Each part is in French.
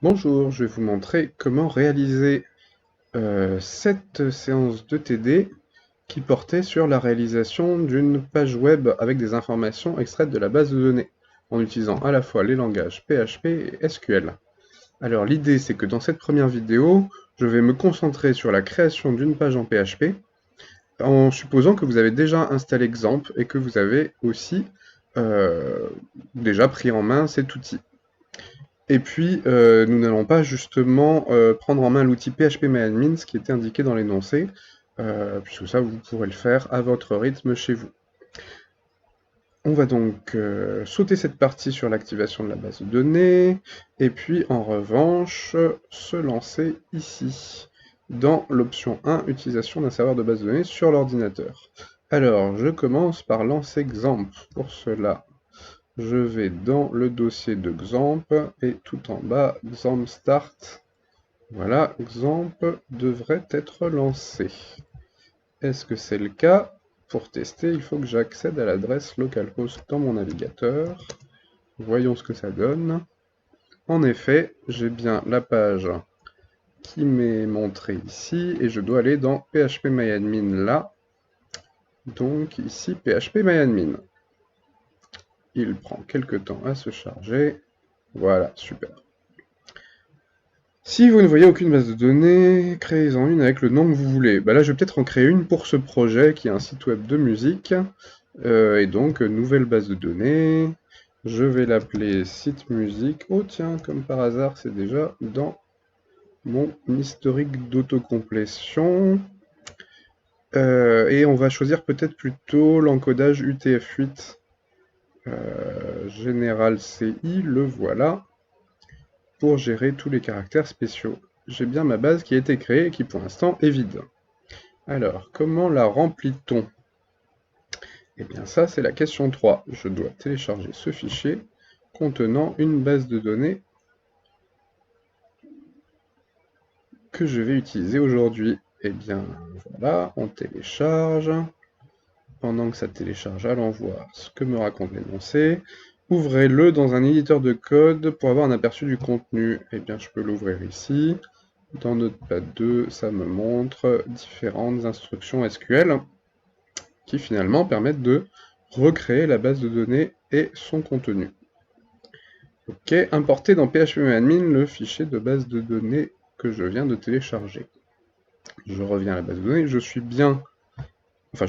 Bonjour, je vais vous montrer comment réaliser cette séance de TD qui portait sur la réalisation d'une page web avec des informations extraites de la base de données, en utilisant à la fois les langages PHP et SQL. Alors l'idée c'est que dans cette première vidéo, je vais me concentrer sur la création d'une page en PHP, en supposant que vous avez déjà installé XAMPP et que vous avez aussi euh, déjà pris en main cet outil. Et puis, nous n'allons pas justement prendre en main l'outil PHPMyAdmin, ce qui était indiqué dans l'énoncé, puisque ça, vous pourrez le faire à votre rythme chez vous. On va donc sauter cette partie sur l'activation de la base de données, et puis en revanche, se lancer ici, dans l'option 1, utilisation d'un serveur de base de données sur l'ordinateur. Alors, je commence par lancer XAMPP. Pour cela, je vais dans le dossier de XAMPP et tout en bas, XAMPP Start. Voilà, XAMPP devrait être lancé. Est-ce que c'est le cas? Pour tester, il faut que j'accède à l'adresse localhost dans mon navigateur. Voyons ce que ça donne. En effet, j'ai bien la page qui m'est montrée ici et je dois aller dans PHPMyAdmin là. Donc ici, PHPMyAdmin. Il prend quelques temps à se charger. Voilà, super. Si vous ne voyez aucune base de données, créez-en une avec le nom que vous voulez. Bah là, je vais peut-être en créer une pour ce projet qui est un site web de musique. Et donc, nouvelle base de données. Je vais l'appeler site musique. Oh tiens, comme par hasard, c'est déjà dans mon historique d'autocomplétion. Et on va choisir peut-être plutôt l'encodage UTF-8 Général CI, le voilà, pour gérer tous les caractères spéciaux. J'ai bien ma base qui a été créée et qui pour l'instant est vide. Alors, comment la remplit-on? Eh bien ça, c'est la question 3. Je dois télécharger ce fichier contenant une base de données que je vais utiliser aujourd'hui. Eh bien, voilà, on télécharge. Pendant que ça télécharge, allons voir ce que me raconte l'énoncé. Ouvrez-le dans un éditeur de code pour avoir un aperçu du contenu. Eh bien, je peux l'ouvrir ici. Dans Notepad 2, ça me montre différentes instructions SQL qui finalement permettent de recréer la base de données et son contenu. Ok, importer dans PHPMyAdmin le fichier de base de données que je viens de télécharger. Je reviens à la base de données, je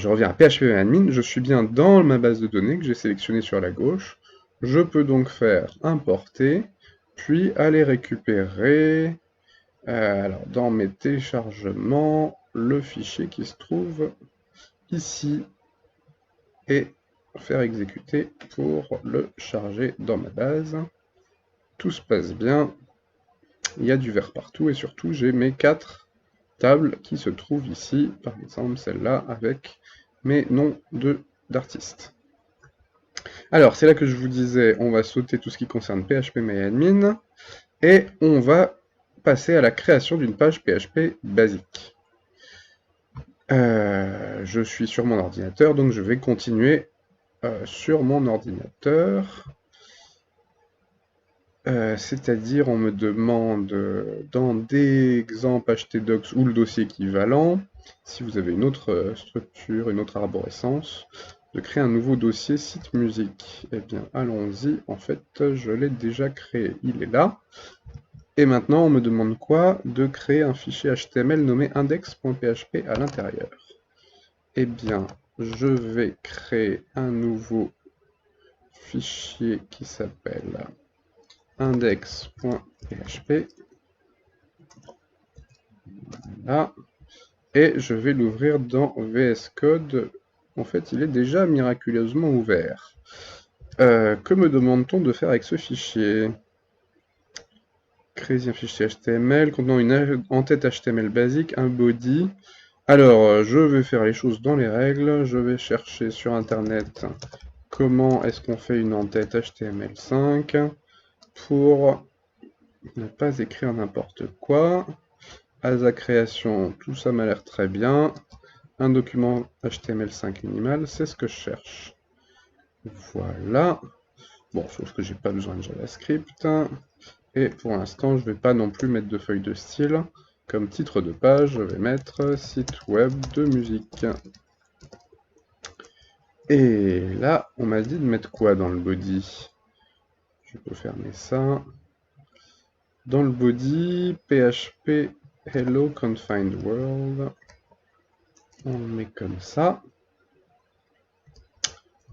reviens à PHPMyAdmin, je suis bien dans ma base de données que j'ai sélectionnée sur la gauche. Je peux donc faire importer, puis aller récupérer, alors dans mes téléchargements, le fichier qui se trouve ici, et faire exécuter pour le charger dans ma base. Tout se passe bien, il y a du vert partout et surtout j'ai mes 4 tables qui se trouvent ici, par exemple celle-là avec mes noms d'artistes. Alors c'est là que je vous disais, on va sauter tout ce qui concerne PHPMyAdmin et on va passer à la création d'une page PHP basique. Je suis sur mon ordinateur, donc je vais continuer sur mon ordinateur. C'est-à-dire, on me demande dans des exemples htdocs ou le dossier équivalent, si vous avez une autre structure, une autre arborescence, de créer un nouveau dossier site musique. Eh bien, allons-y. En fait, je l'ai déjà créé. Il est là. Et maintenant, on me demande quoi? De créer un fichier HTML nommé index.php à l'intérieur. Eh bien, je vais créer un nouveau fichier qui s'appelle index.php. Là. Et je vais l'ouvrir dans VS Code. En fait, il est déjà miraculeusement ouvert. Que me demande-t-on de faire avec ce fichier? Créer un fichier HTML contenant une en-tête HTML basique, un body. Alors, je vais faire les choses dans les règles. Je vais chercher sur Internet comment est-ce qu'on fait une en-tête HTML5 pour ne pas écrire n'importe quoi. Asa création, tout ça m'a l'air très bien. Un document HTML5 minimal, c'est ce que je cherche. Voilà. Bon, sauf que j'ai pas besoin de JavaScript. Et pour l'instant, je ne vais pas non plus mettre de feuille de style. Comme titre de page, je vais mettre site web de musique. Et là, on m'a dit de mettre quoi dans le body? Je peux fermer ça. Dans le body, PHP Hello Confined World. On le met comme ça.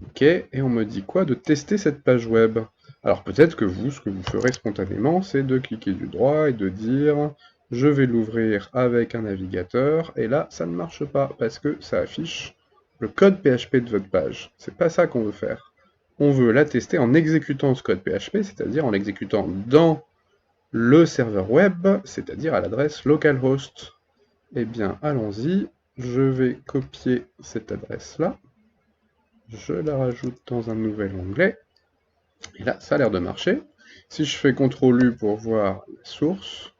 Ok, et on me dit quoi? De tester cette page web. Alors peut-être que vous, ce que vous ferez spontanément, c'est de cliquer du droit et de dire « Je vais l'ouvrir avec un navigateur », et là, ça ne marche pas, parce que ça affiche le code PHP de votre page. C'est pas ça qu'on veut faire. On veut la tester en exécutant ce code PHP, c'est-à-dire en l'exécutant dans le serveur web, c'est-à-dire à l'adresse localhost. Eh bien, allons-y, je vais copier cette adresse-là. Je la rajoute dans un nouvel onglet, et là, ça a l'air de marcher. Si je fais CTRL-U pour voir la source,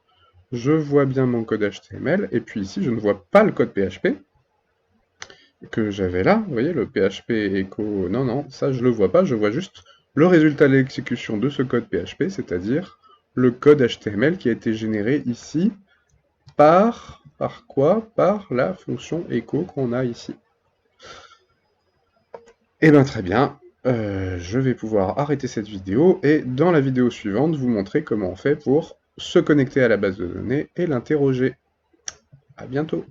je vois bien mon code HTML, et puis ici, je ne vois pas le code PHP que j'avais là. Vous voyez, le PHP echo, non, ça je le vois pas, je vois juste le résultat de l'exécution de ce code PHP, c'est-à-dire le code HTML qui a été généré ici par quoi? Par la fonction echo qu'on a ici. Eh bien très bien, je vais pouvoir arrêter cette vidéo et dans la vidéo suivante vous montrer comment on fait pour se connecter à la base de données et l'interroger. À bientôt.